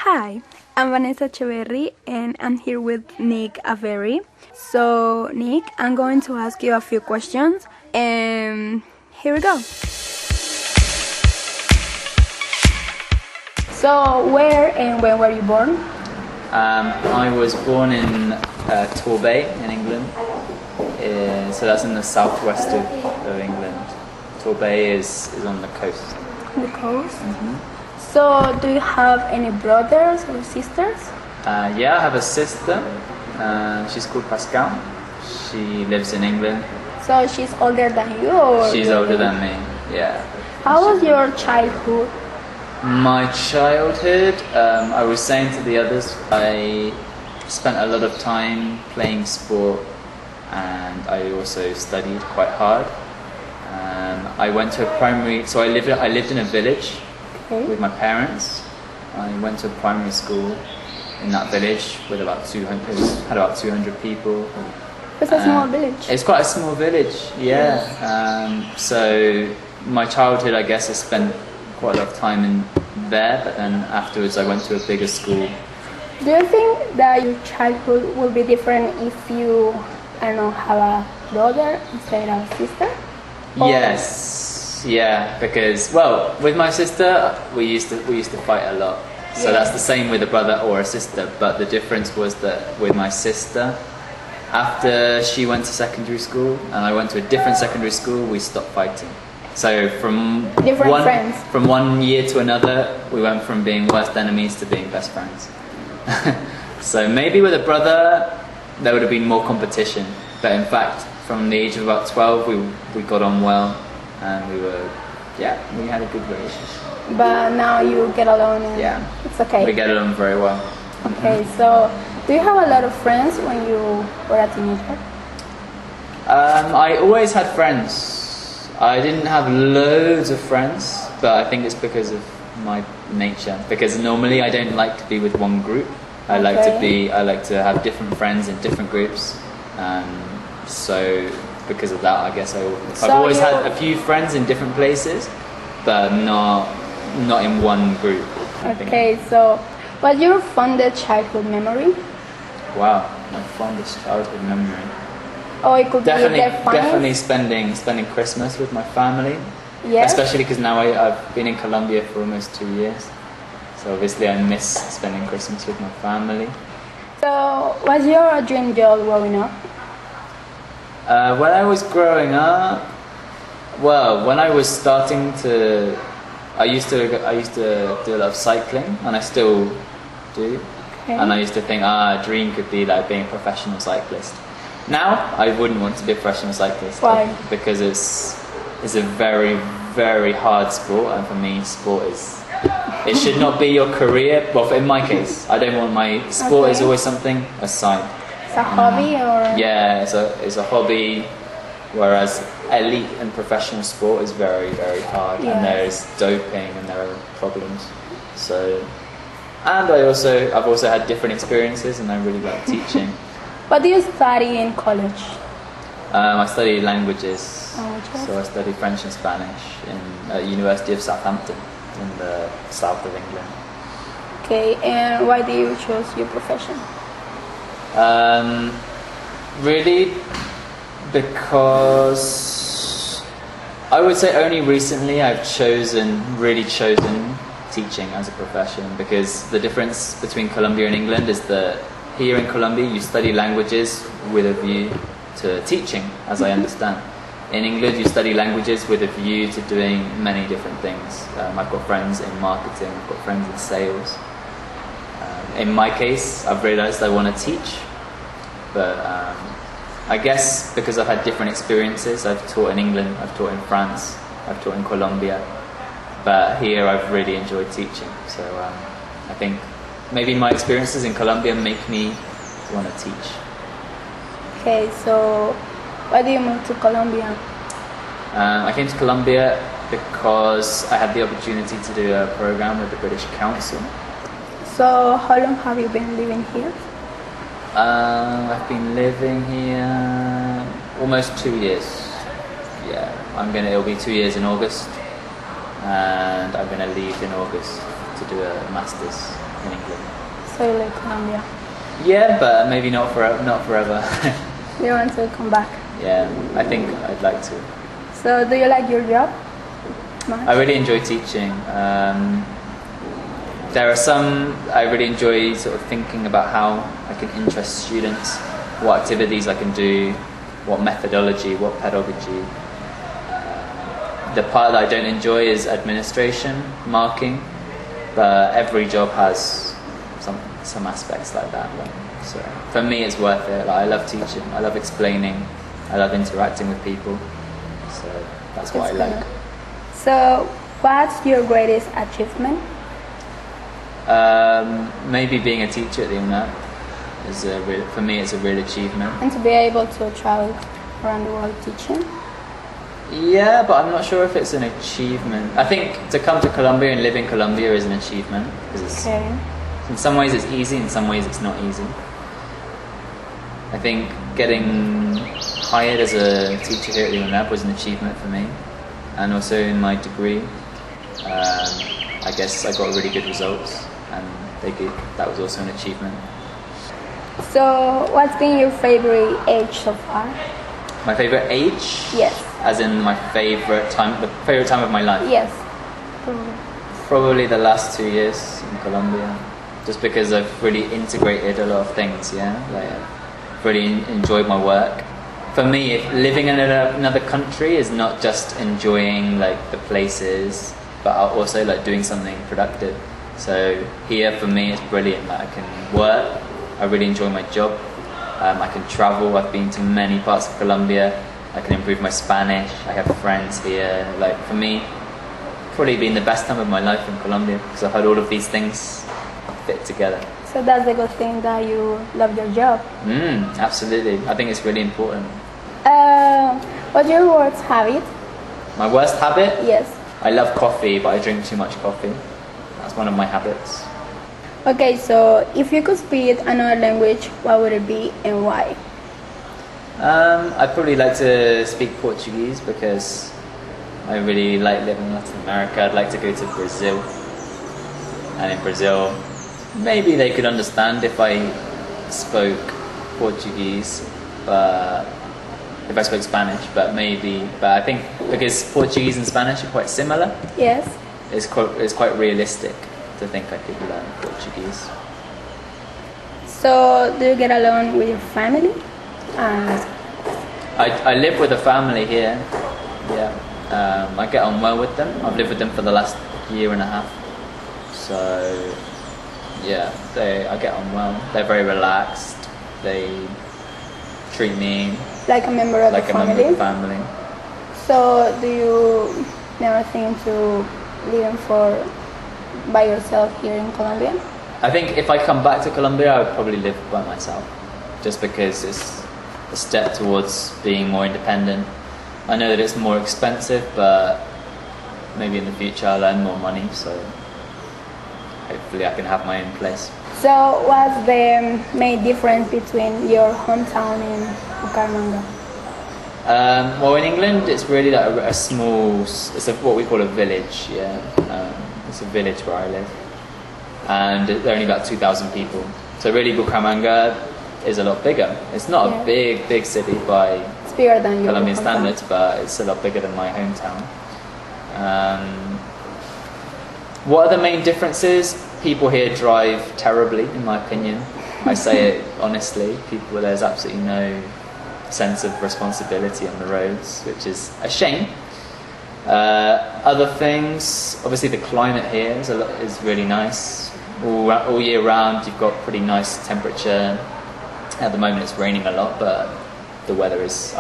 Hi, I'm Vanessa Echeverry and I'm here with Nick Avery. So, Nick, I'm going to ask you a few questions and here we go. So, where and when were you born? I was born in Torbay in England, so that's in the southwest of England. Torbay is on the coast. The coast? Mm-hmm. So, do you have any brothers or sisters? Yeah, I have a sister. She's called Pascal. She lives in England. So, she's older than you? Or She's older than me, yeah. How was your childhood? My childhood, I was saying to the others, I spent a lot of time playing sport and I also studied quite hard. I went to a primary, so I lived in a village with my parents. I went to a primary school in that village with had about 200 people. It's a small village. It's quite a small village, yeah. So my childhood, I guess, I spent quite a lot of time in there, but then afterwards I went to a bigger school. Do you think that your childhood will be different if you, I don't know, have a brother instead of a sister? Or Yes, yeah, because with my sister we used to fight a lot. So that's the same with a brother or a sister, but the difference was that with my sister, after she went to secondary school and I went to a different secondary school, we stopped fighting. So from one year to another, we went from being worst enemies to being best friends. So maybe with a brother, there would have been more competition. But in fact, from the age of about 12, we got on well, and we had a good relationship. But now you get along and it's okay. We get along very well. Okay, so do you have a lot of friends when you were a teenager? I always had friends. I didn't have loads of friends, but I think it's because of my nature. Because normally I don't like to be with one group. I like to have different friends in different groups. So because of that, I guess I've always had a few friends in different places, but not in one group. Okay, so what's your fondest childhood memory? Wow, my fondest childhood memory. Oh, it could definitely spending Christmas with my family. Yes. Especially because now I've been in Colombia for almost 2 years, so obviously I miss spending Christmas with my family. So, what's your dream job growing up? When I was growing up, when I was starting to, I used to do a lot of cycling, and I still do. Okay. And I used to think, a dream could be like being a professional cyclist. Now, I wouldn't want to be a professional cyclist. Why? Because it's a very, very hard sport, and for me, it should not be your career. Well, in my case, I don't want my sport is always something aside. It's a hobby, or? Yeah, it's a hobby, whereas elite and professional sport is very, very hard, and there's doping and there are problems. So, and I've also had different experiences, and I really like teaching. What do you study in college? I study languages. So I study French and Spanish at University of Southampton in the south of England. Okay, and why do you choose your profession? Really, because I would say only recently I've really chosen teaching as a profession, because the difference between Colombia and England is that here in Colombia you study languages with a view to teaching, as I understand. In England you study languages with a view to doing many different things. I've got friends in marketing, I've got friends in sales. In my case, I've realised I want to teach, but I guess because I've had different experiences, I've taught in England, I've taught in France, I've taught in Colombia, but here I've really enjoyed teaching. So I think maybe my experiences in Colombia make me want to teach. Okay, so why do you move to Colombia? I came to Colombia because I had the opportunity to do a program with the British Council. So how long have you been living here? I've been living here almost 2 years. Yeah, it'll be 2 years in August, and I'm gonna leave in August to do a master's in England. So you like Colombia? Yeah, but maybe not forever. You want to come back? Yeah, I think I'd like to. So do you like your job much? I really enjoy teaching. There are some I really enjoy sort of thinking about how I can interest students, what activities I can do, what methodology, what pedagogy. The part that I don't enjoy is administration, marking, but every job has some aspects like that. So for me, it's worth it. Like, I love teaching, I love explaining, I love interacting with people. So that's what I like. So what's your greatest achievement? Maybe being a teacher at the UNAP is for me, it's a real achievement. And to be able to travel around the world teaching? Yeah, but I'm not sure if it's an achievement. I think to come to Colombia and live in Colombia is an achievement, because it's, in some ways it's easy, in some ways it's not easy. I think getting hired as a teacher here at the UNAP was an achievement for me, and also in my degree, I guess I got really good results, and that was also an achievement. So what's been your favorite age so far? My favorite age? Yes. As in my favorite time, the favorite time of my life? Yes. Probably the last 2 years in Colombia, just because I've really integrated a lot of things. Yeah, like I've really enjoyed my work. For me, if living in another country is not just enjoying like the places, but also like doing something productive. So here for me it's brilliant. Like I can work, I really enjoy my job. I can travel. I've been to many parts of Colombia. I can improve my Spanish. I have friends here. Like for me, probably been the best time of my life in Colombia, because I've had all of these things fit together. So that's the good thing, that you love your job. Absolutely. I think it's really important. What's your worst habit? My worst habit? Yes. I love coffee, but I drink too much coffee. That's one of my habits. Okay, so if you could speak another language, what would it be and why? I'd probably like to speak Portuguese, because I really like living in Latin America. I'd like to go to Brazil. And in Brazil, maybe they could understand if I spoke Portuguese, but if I spoke Spanish, but I think because Portuguese and Spanish are quite similar, Yes. it's quite realistic to think I could learn Portuguese. So do you get along with your family? I live with a family here. Yeah, I get on well with them. I've lived with them for the last year and a half. So yeah, I get on well. They're very relaxed. They treat me like a member of the family. So do you never think to living by yourself here in Colombia? I think if I come back to Colombia, I would probably live by myself, just because it's a step towards being more independent. I know that it's more expensive, but maybe in the future I'll earn more money, so hopefully I can have my own place. So what's the main difference between your hometown and Bucaramanga? Well, in England, it's really like a small, what we call a village, yeah. It's a village where I live. And there are only about 2,000 people. So really Bucaramanga is a lot bigger. It's not a big city by Colombian standards, but it's a lot bigger than my hometown. What are the main differences? People here drive terribly, in my opinion. I say it honestly. There's absolutely no sense of responsibility on the roads, which is a shame. Other things, obviously the climate here is really nice. All year round you've got pretty nice temperature. At the moment it's raining a lot, but the weather is,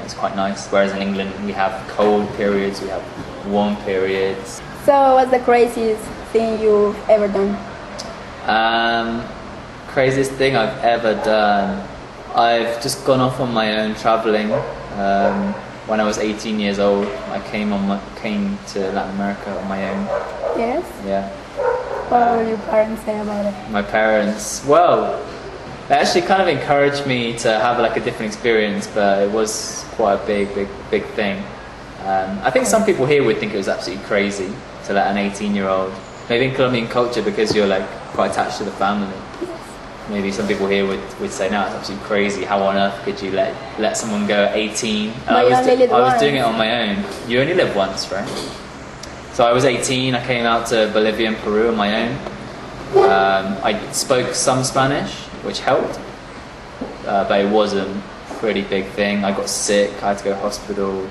it's quite nice. Whereas in England we have cold periods, we have warm periods. So what's the craziest thing you've ever done? Craziest thing I've ever done? I've just gone off on my own traveling. When I was 18 years old, I came to Latin America on my own. Yes? Yeah. What would your parents say about it? My parents, well, they actually kind of encouraged me to have like a different experience, but it was quite a big thing. I think some people here would think it was absolutely crazy to let an 18-year-old, maybe in Colombian culture, because you're like quite attached to the family. Maybe some people here would say, no, it's absolutely crazy. How on earth could you let someone go at 18? I was doing it on my own. You only live once, right? So I was 18, I came out to Bolivia and Peru on my own. I spoke some Spanish, which helped, but it was a pretty big thing. I got sick, I had to go to hospital.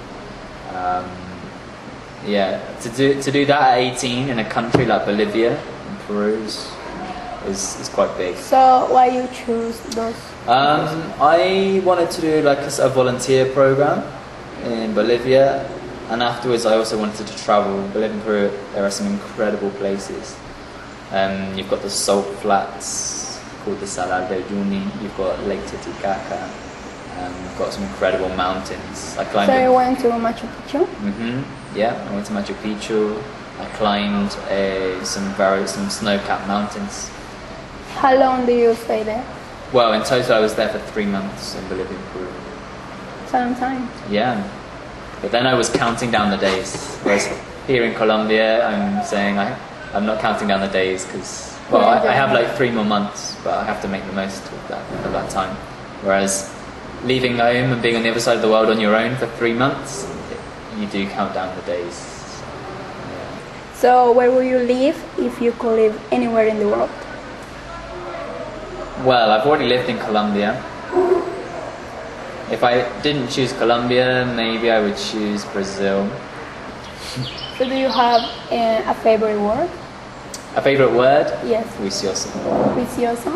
To do that at 18 in a country like Bolivia and Peru is quite big. So why you choose those? I wanted to do like a volunteer program in Bolivia, and afterwards I also wanted to travel. Bolivia and Peru, there are some incredible places. You've got the salt flats called the Salar de Uyuni. You've got Lake Titicaca. You've got some incredible mountains. I climbed. So you went to Machu Picchu? Yeah, I went to Machu Picchu. I climbed some snow-capped mountains. How long do you stay there? Well, in total I was there for 3 months in Bolivia and Peru. It's a long time. Yeah, but then I was counting down the days. Whereas here in Colombia, I'm saying I'm not counting down the days because I have like 3 more months, but I have to make the most of that time. Whereas leaving home and being on the other side of the world on your own for 3 months, you do count down the days. Yeah. So where will you live if you could live anywhere in the world? Well, I've already lived in Colombia. If I didn't choose Colombia, maybe I would choose Brazil. So do you have a favorite word? A favorite word? Yes. Vicioso. Vicioso?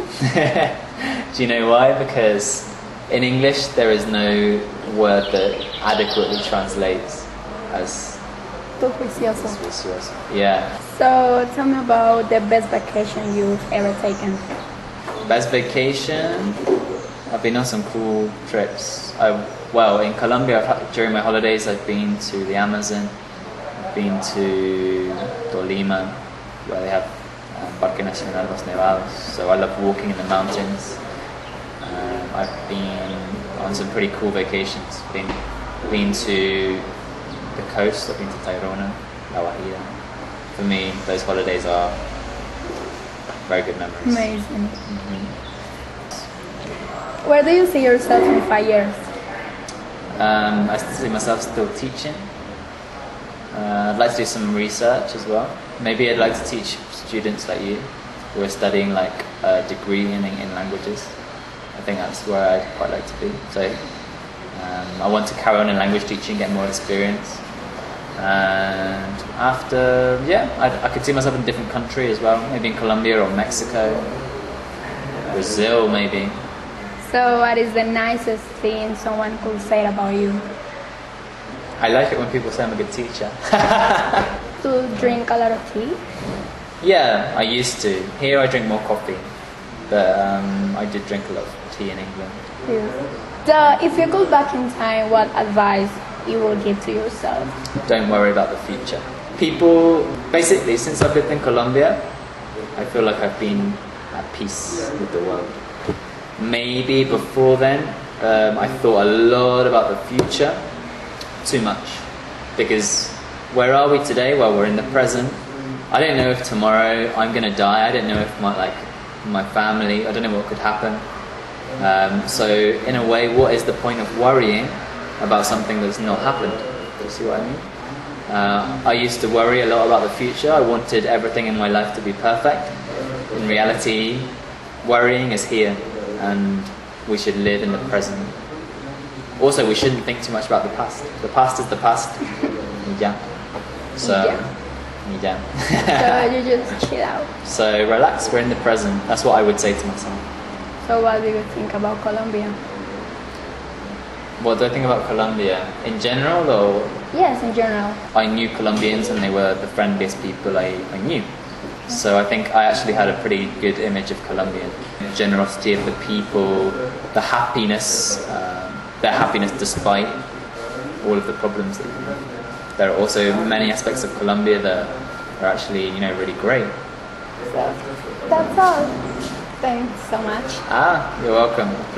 Do you know why? Because in English there is no word that adequately translates as Vicioso. vicioso. Yeah. So tell me about the best vacation you've ever taken. Best vacation? I've been on some cool trips. In Colombia, during my holidays, I've been to the Amazon. I've been to Tolima, where they have Parque Nacional Los Nevados. So I love walking in the mountains. I've been on some pretty cool vacations. Been to the coast. I've been to Tayrona, La Guajira. For me, those holidays are very good memories. Amazing. Where do you see yourself in 5 years? I see myself still teaching. I'd like to do some research as well. Maybe I'd like to teach students like you who are studying like a degree in languages. I think that's where I'd quite like to be. So I want to carry on in language teaching, get more experience. And after, I could see myself in a different country as well. Maybe in Colombia or Mexico, Brazil maybe. So what is the nicest thing someone could say about you? I like it when people say I'm a good teacher. To drink a lot of tea? Yeah, I used to. Here I drink more coffee. But I did drink a lot of tea in England. So if you go back in time, what advice you will give to yourself? Don't worry about the future. People, basically, since I've lived in Colombia, I feel like I've been at peace with the world. Maybe before then, I thought a lot about the future, too much. Because where are we today? Well, we're in the present. I don't know if tomorrow I'm going to die. I don't know if my family, I don't know what could happen. So in a way, what is the point of worrying about something that's not happened? Do you see what I mean? I used to worry a lot about the future. I wanted everything in my life to be perfect. In reality, worrying is here, and we should live in the present. Also, we shouldn't think too much about the past. The past is the past. Yeah. So you just chill out. So relax, we're in the present. That's what I would say to myself. So what do you think about Colombia? What do I think about Colombia? In general, or? Yes, in general. I knew Colombians and they were the friendliest people I knew. So I think I actually had a pretty good image of Colombia. The generosity of the people, the happiness, their happiness despite all of the problems. There are also many aspects of Colombia that are actually, really great. So that's all. Thanks so much. You're welcome.